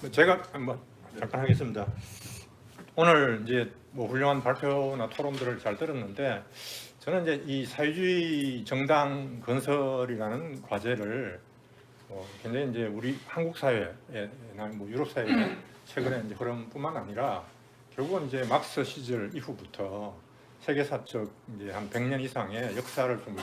제가 잠깐 하겠습니다. 오늘 이제 훌륭한 발표나 토론들을 잘 들었는데 저는 이제 이 사회주의 정당 건설이라는 과제를 굉장히 이제 우리 한국 사회나 유럽 사회 최근에 이제 흐름뿐만 아니라 결국은 이제 막스 시절 이후부터 세계사적 이제 한 100년 이상의 역사를 좀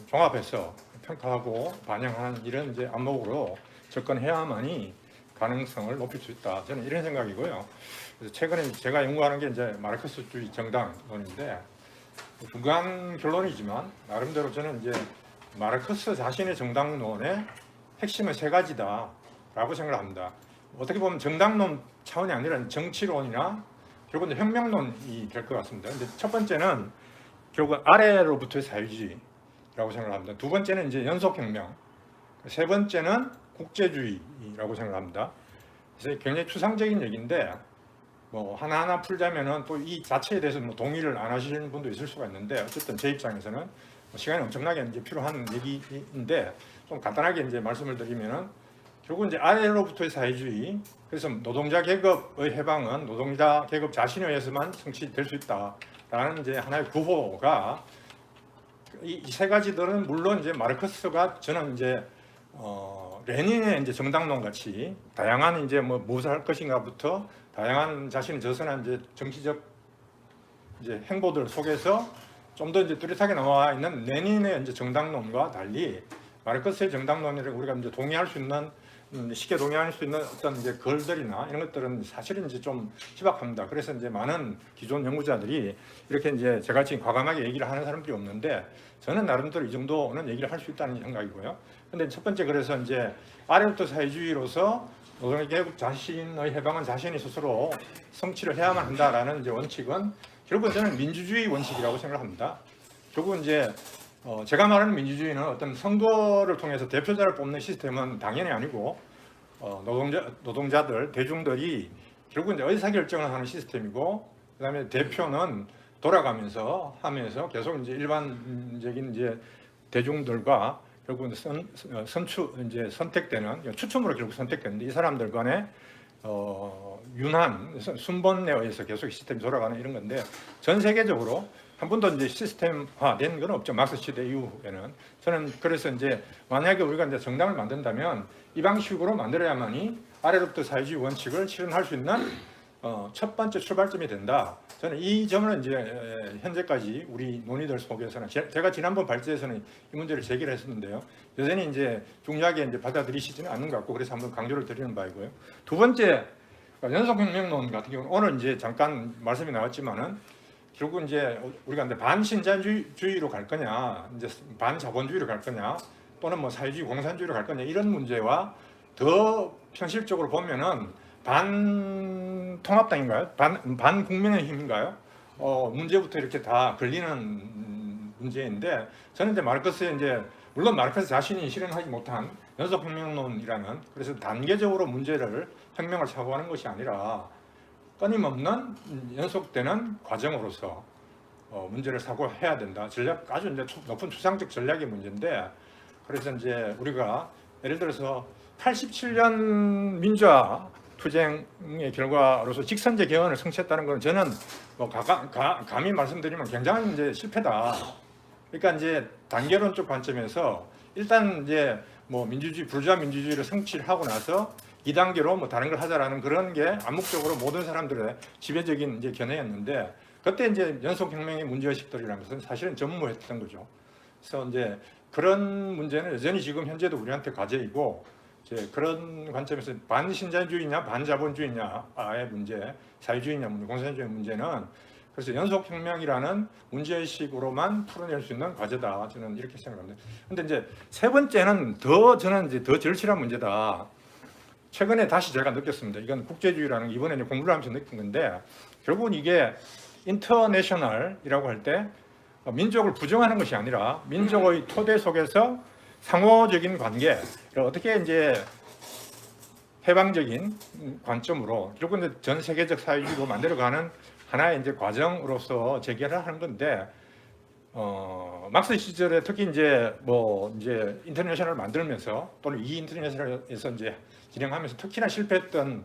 종합해서 평가하고 반영하는 이런 이제 안목으로 접근해야만이 가능성을 높일 수 있다. 저는 이런 생각이고요. 그래서 최근에 제가 연구하는 게 이제 마르크스주의 정당론인데 중간 결론이지만 나름대로 저는 이제 마르크스 자신의 정당론의 핵심은 세 가지다라고 생각을 합니다. 어떻게 보면 정당론 차원이 아니라 정치론이나 결국은 혁명론이 될 것 같습니다. 근데 첫 번째는 결국 아래로부터의 사회주의라고 생각을 합니다. 두 번째는 이제 연속혁명, 세 번째는 국제주의라고 생각합니다. 그래서 굉장히 추상적인 얘기인데 하나하나 풀자면은 또 이 자체에 대해서 동의를 안 하시는 분도 있을 수가 있는데 어쨌든 제 입장에서는 시간이 엄청나게 이제 필요한 얘기인데 좀 간단하게 이제 말씀을 드리면은 결국 이제 아래로부터의 사회주의, 그래서 노동자 계급의 해방은 노동자 계급 자신에 의해서만 성취될 수 있다라는 이제 하나의 구호가 이 세 가지들은 물론 이제 마르크스가 저는 이제 레닌의 이제 정당론 같이 다양한 이제 무엇을 할 것인가부터 다양한 자신의 저선한 이제 정치적 이제 행보들 속에서 좀 더 이제 뚜렷하게 나와 있는 레닌의 이제 정당론과 달리 마르크스의 정당론이라고 우리가 이제 동의할 수 있는 쉽게 동의할 수 있는 어떤 이제 글들이나 이런 것들은 사실은 이제 좀 희박합니다. 그래서 이제 많은 기존 연구자들이 이렇게 이제 제가 지금 과감하게 얘기를 하는 사람들이 없는데 저는 나름대로 이 정도는 얘기를 할 수 있다는 생각이고요. 근데 첫 번째 그래서 이제 아래부터 사회주의로서 노동의 계급 자신의 해방은 자신이 스스로 성취를 해야만 한다라는 이제 원칙은 결국은 저는 민주주의 원칙이라고 생각합니다. 결국은 이제 제가 말하는 민주주의는 어떤 선거를 통해서 대표자를 뽑는 시스템은 당연히 아니고 노동자들 대중들이 결국 이제 의사결정을 하는 시스템이고 그다음에 대표는 돌아가면서 하면서 계속 이제 일반적인 이제 대중들과 결국 이제 선택되는 추첨으로 결국 선택되는데 이 사람들 간에 윤한 순번에 의해서 계속 시스템이 돌아가는 이런 건데 전 세계적으로 한 번도 이제 시스템화된 건 없죠. 막스 시대 이후에는. 저는 그래서 이제 만약에 우리가 이제 정당을 만든다면 이 방식으로 만들어야만이 아래로부터 사회주의 원칙을 실현할 수 있는 첫 번째 출발점이 된다. 저는 이 점을 이제 현재까지 우리 논의들 속에서는 제가 지난번 발제에서는 이 문제를 제기를 했었는데요. 여전히 이제 중요하게 이제 받아들이시지는 않는 것 같고 그래서 한번 강조를 드리는 바이고요. 두 번째 연속혁명론 같은 경우는 오늘 이제 잠깐 말씀이 나왔지만은 결국 이제 우리가 이제 반신자유주의로 갈 거냐, 이제 반자본주의로 갈 거냐, 또는 사회주의 공산주의로 갈 거냐 이런 문제와 더 현실적으로 보면은 반통합당인가요? 반국민의힘인가요? 문제부터 이렇게 다 걸리는 문제인데 저는 이제 마르크스의 이제 물론 마르크스 자신이 실현하지 못한 연속혁명론이라는 그래서 단계적으로 혁명을 사고하는 것이 아니라 끊임없는 연속되는 과정으로서 문제를 사고해야 된다. 아주 이제 높은 추상적 전략의 문제인데 그래서 이제 우리가 예를 들어서 87년 민주화 투쟁의 결과로서 직선제 개헌을 성취했다는 것은 저는 감히 말씀드리면 굉장한 이제 실패다. 그러니까 이제 단계론적 관점에서 일단 이제 민주주의 부르주아 민주주의를 성취를 하고 나서 2단계로 다른 걸 하자라는 그런 게 암묵적으로 모든 사람들의 지배적인 이제 견해였는데 그때 이제 연속혁명의 문제의식들이라는 것은 사실은 전무했던 거죠. 그래서 이제 그런 문제는 여전히 지금 현재도 우리한테 과제이고 이제 그런 관점에서 반신자유주의냐 반자본주의냐의 문제, 사회주의냐 공산주의 문제는 그래서 연속혁명이라는 문제의식으로만 풀어낼 수 있는 과제다. 저는 이렇게 생각합니다. 근데 이제 세 번째는 저는 이제 더 절실한 문제다. 최근에 다시 제가 느꼈습니다. 이건 국제주의라는 이번에 공부를 하면서 느낀 건데 결국은 이게 인터내셔널이라고 할 때 민족을 부정하는 것이 아니라 민족의 토대 속에서 상호적인 관계를 어떻게 이제 해방적인 관점으로 결국은 전 세계적 사회주의로 만들어가는 하나의 이제 과정으로서 재결을 하는 건데 막스 시절에 특히 이제 뭐 이제 인터내셔널을 만들면서 또는 이 인터내셔널에서 이제 진행하면서 특히나 실패했던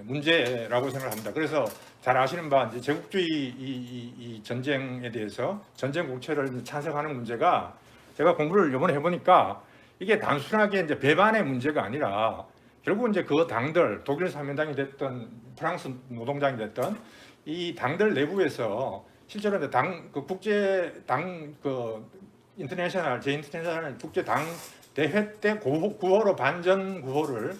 문제라고 생각합니다. 그래서 잘 아시는 바 이제 제국주의 이 전쟁에 대해서 전쟁 국채를 찬성하는 문제가 제가 공부를 이번에 해보니까 이게 단순하게 이제 배반의 문제가 아니라 결국 이제 그 당들 독일 사민당이 됐던 프랑스 노동당이 됐던 이 당들 내부에서 실제로 이제 그 국제 당 인터내셔널 제 인터내셔널 국제 당 대회 때 구호로 반전 구호를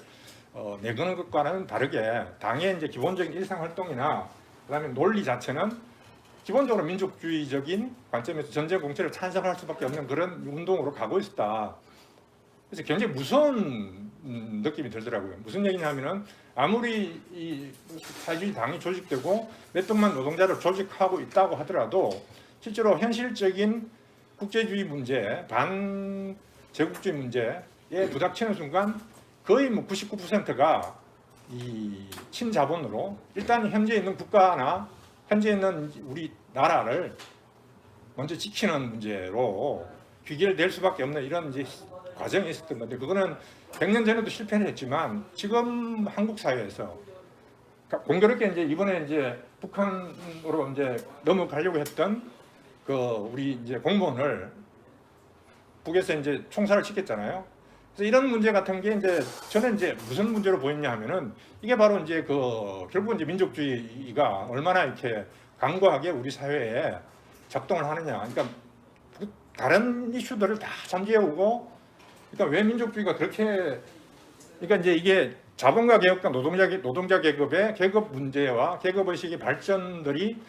내거는 것과는 다르게 당의 이제 기본적인 일상 활동이나 그다음에 논리 자체는 기본적으로 민족주의적인 관점에서 전쟁 공채를 찬성할 수밖에 없는 그런 운동으로 가고 있었다. 그래서 굉장히 무서운 느낌이 들더라고요. 무슨 얘기냐면은 아무리 이 사회주의 당이 조직되고 몇 백만 노동자를 조직하고 있다고 하더라도 실제로 현실적인 국제주의 문제, 반제국주의 문제에 부닥치는 순간 거의 뭐 99%가 이 친자본으로 일단 현재 있는 국가나 현재 있는 우리 나라를 먼저 지키는 문제로 귀결될 수밖에 없는 이런 이제 과정이 있었던 건데 그거는 100년 전에도 실패를 했지만 지금 한국 사회에서 공교롭게 이제 이번에 이제 북한으로 이제 넘어가려고 했던 그 우리 이제 공무원을 북에서 이제 총살을 시켰잖아요. 그래서 이런 문제 같은 게 이제 저는 이제 무슨 문제로 보이냐 하면은 이게 바로 이제 그 결국 이제 민족주의가 얼마나 이렇게 강고하게 우리 사회에 작동을 하느냐. 그러니까 다른 이슈들을 다 잠재우고 그러니까 왜 민족주의가 그렇게 그러니까 이제 이게 자본가 계급과 노동자 계급의 계급 문제와 계급 의식의 발전들이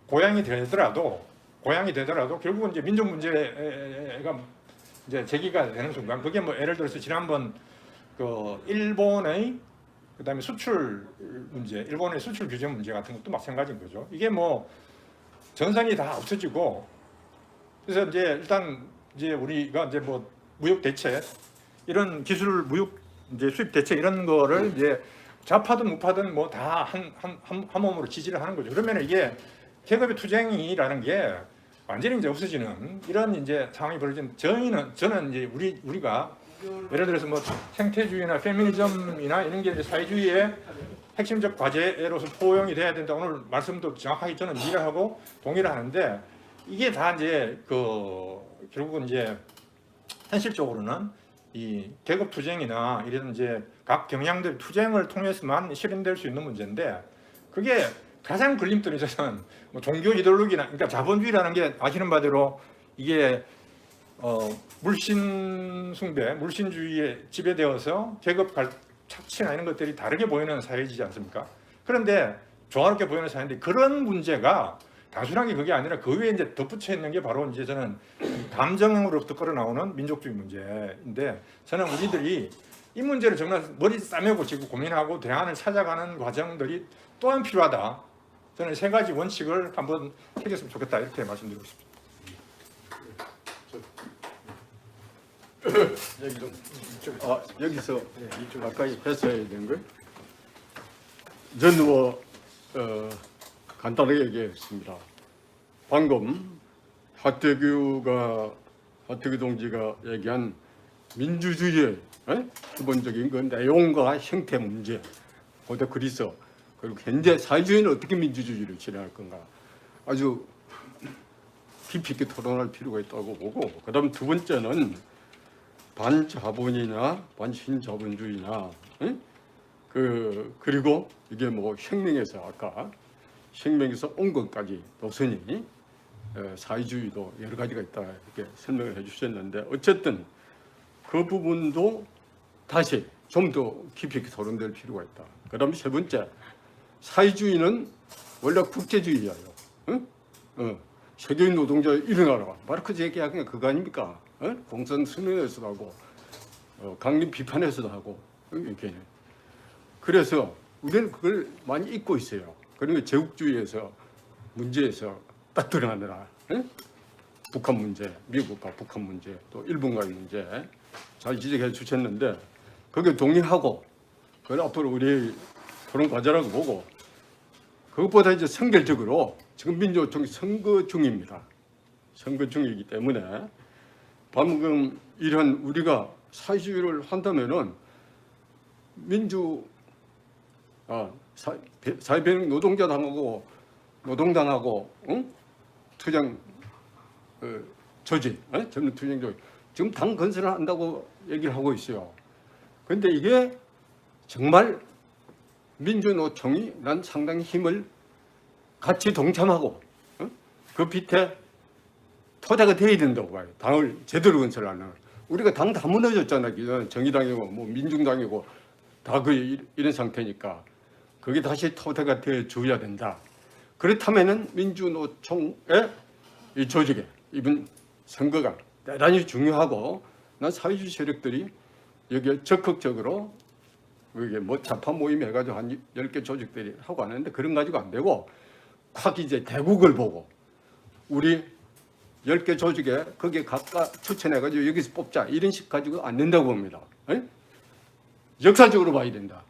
고양이 되더라도 결국은 이제 민족 문제가 이제 제기가 되는 순간 그게 뭐 예를 들어서 지난번 그 일본의 그다음에 수출 문제, 일본의 수출 규제 문제 같은 것도 마찬가지인 거죠. 이게 뭐 전선이 다 없어지고 그래서 이제 일단 이제 우리가 이제 뭐 무역 대책 이런 기술 무역 이제 수입 대책 이런 거를 이제 좌파든 우파든 뭐 다 한 몸으로 지지를 하는 거죠. 그러면 이게 계급의 투쟁이라는 게 완전히 이제 없어지는 이런 이제 상황이 벌어진 저는 이제 우리가 예를 들어서 뭐 생태주의나 페미니즘이나 이런 게 이제 사회주의의 핵심적 과제로서 포용이 돼야 된다. 오늘 말씀도 정확하게 저는 이해를 하고 동의를 하는데 이게 다 이제 그 결국은 이제 현실적으로는 이 계급 투쟁이나 이런 이제 각 경향들 투쟁을 통해서만 실현될 수 있는 문제인데 그게 가장 걸림돌이 저는 뭐 종교 이데올로기나 그러니까 자본주의라는 게 아시는 바대로 이게 물신 숭배, 물신주의에 지배되어서 계급 착취나 이런 것들이 다르게 보이는 사회이지 않습니까? 그런데 조화롭게 보이는 사회인데 그런 문제가 단순하게 그게 아니라 그 위에 이제 덧붙여 있는 게 바로 이제 저는 감정으로부터 끌어나오는 민족주의 문제인데 저는 우리들이 이 문제를 정말 머리 싸매고 지금 고민하고 대안을 찾아가는 과정들이 또한 필요하다. 저는 세 가지 원칙을 한번 해줬으면 좋겠다 이렇게 말씀드리고 싶습니다. 여기서 가까이 했어야 되는 거예요? 저는 뭐 간단하게 얘기했습니다. 방금 하태규 동지가 얘기한 민주주의의 기본적인 그 내용과 형태 문제, 고대 그리스 그리고 현재 사회주의는 어떻게 민주주의를 실현할 건가 아주 깊이 있게 토론할 필요가 있다고 보고 그다음 두 번째는 반자본이나 반신자본주의나 그리고 이게 뭐 혁명에서 아까 혁명에서 온 것까지 노선이 사회주의도 여러 가지가 있다 이렇게 설명을 해주셨는데 어쨌든 그 부분도 다시 좀 더 깊이 있게 토론될 필요가 있다. 그다음 세 번째 사회주의는 원래 국제주의예요. 세계인 노동자 일어나라. 마르크스 얘기한 게 그거 아닙니까? 공산 선언에서도 하고 강림 비판에서도 하고 이렇게. 그래서 우리는 그걸 많이 잊고 있어요. 그러니까 제국주의에서 문제에서 딱 드러나느라 북한 문제, 미국과 북한 문제, 또 일본과의 문제 잘 지적해 주셨는데 거기에 동의하고 그걸 앞으로 우리 토론 과제라고 보고 그것보다 이제 선결적으로 지금 민주노총이 선거 중입니다. 선거 중이기 때문에 방금 이런 우리가 사회주의를 한다면은 사회변형 노동자당하고 노동당하고 투쟁 조직, 젊은 투쟁 조직 지금 당 건설을 한다고 얘기를 하고 있어요. 그런데 이게 정말 민주노총이 난 상당히 힘을 같이 동참하고 그 밑에 토대가 돼야 된다고 봐요. 당을 제대로 건설하는. 우리가 당 다 무너졌잖아요. 정의당이고 뭐 민중당이고 다 이런 상태니까 그게 다시 토대가 돼 줘야 된다. 그렇다면은 민주노총의 이 조직에 이번 선거가 대단히 중요하고 난 사회주의 세력들이 여기에 적극적으로 이게 뭐 좌파 모임 해가지고 한 10개 조직들이 하고 하는데 그런 가지고 안 되고 확 이제 대국을 보고 우리 10개 조직에 거기에 각각 추천해가지고 여기서 뽑자 이런 식 가지고 안 된다고 봅니다. 역사적으로 봐야 된다.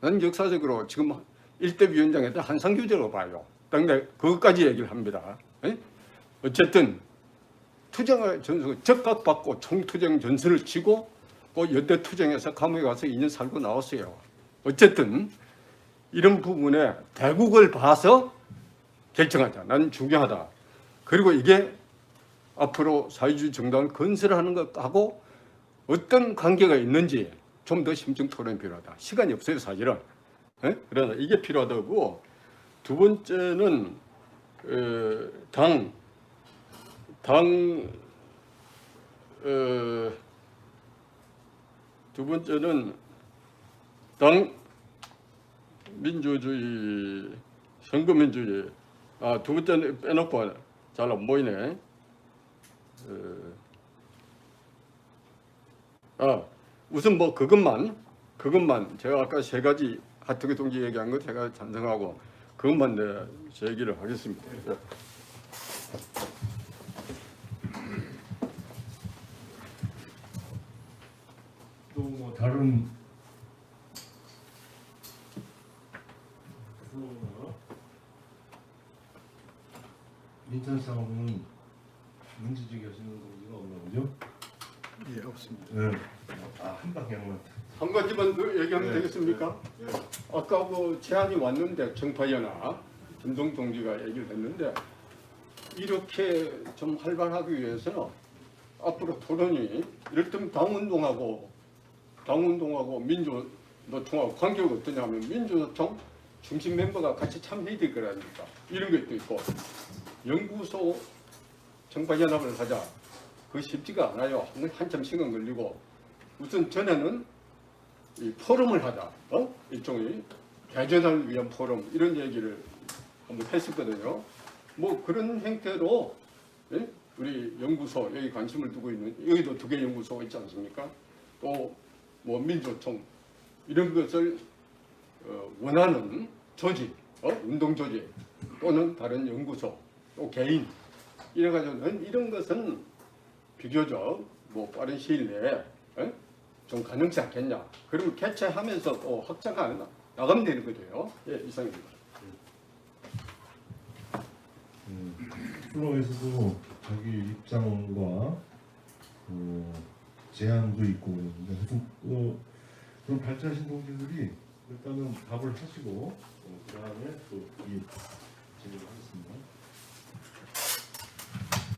나는 역사적으로 지금 1대 위원장에서 한상규제로 봐요. 근데 그것까지 얘기를 합니다. 어쨌든 투쟁의 전술 적각받고 총투쟁 전술을 치고 그 연대 투쟁에서 감옥에 가서 2년 살고 나왔어요. 어쨌든 이런 부분에 대국을 봐서 결정하자. 나는 중요하다. 그리고 이게 앞으로 사회주의 정당을 건설하는 것하고 어떤 관계가 있는지 좀 더 심층 토론이 필요하다. 시간이 없어요, 사실은. 그래서 이게 필요하다고. 두 번째는 두 번째는 당 민주주의, 선거민주주의. 두 번째는 빼놓고 잘 안 보이네. 우선 뭐 그것만 제가 아까 세 가지 하트기 동지 얘기한 거 제가 찬성하고 그것만 제 얘기를 하겠습니다. 또 뭐 다른 인천 싸움은 문제 제기하시는 동지가 없나 보죠? 예, 없습니다. 네. 한 방향만. 한 가지만 더 얘기하면 네. 되겠습니까? 네. 아까 그 제안이 왔는데 정파연아 김동 동지가 얘기를 했는데 이렇게 좀 활발하기 위해서는 앞으로 토론이 이를테면 당운동하고 민주노총하고 관계가 어떠냐면 민주노총 중심 멤버가 같이 참여해야 될 거라니까 이런 것도 있고 연구소 정파연합을 하자. 그거 쉽지가 않아요. 한참 시간 걸리고 우선 전에는 이 포럼을 하자. 일종의 개전을 위한 포럼 이런 얘기를 한번 했었거든요. 뭐 그런 형태로 우리 연구소 여기 관심을 두고 있는 여기도 2개 연구소가 있지 않습니까? 또 뭐 민주노총 이런 것을 원하는 조직, 운동 조직 또는 다른 연구소 또 개인 이래가지고는 이런 것은 비교적 뭐 빠른 시일 내에 좀 가능치 않겠냐. 그리고 개최하면서 또 확장해 나가면 되는 거죠. 예, 이상입니다. 프로에서도 자기 입장과 제안도 있고 그런데 하여튼 그런 발전하신 동지들이 일단은 답을 하시고 그 다음에 또 이 진행을 하겠습니다.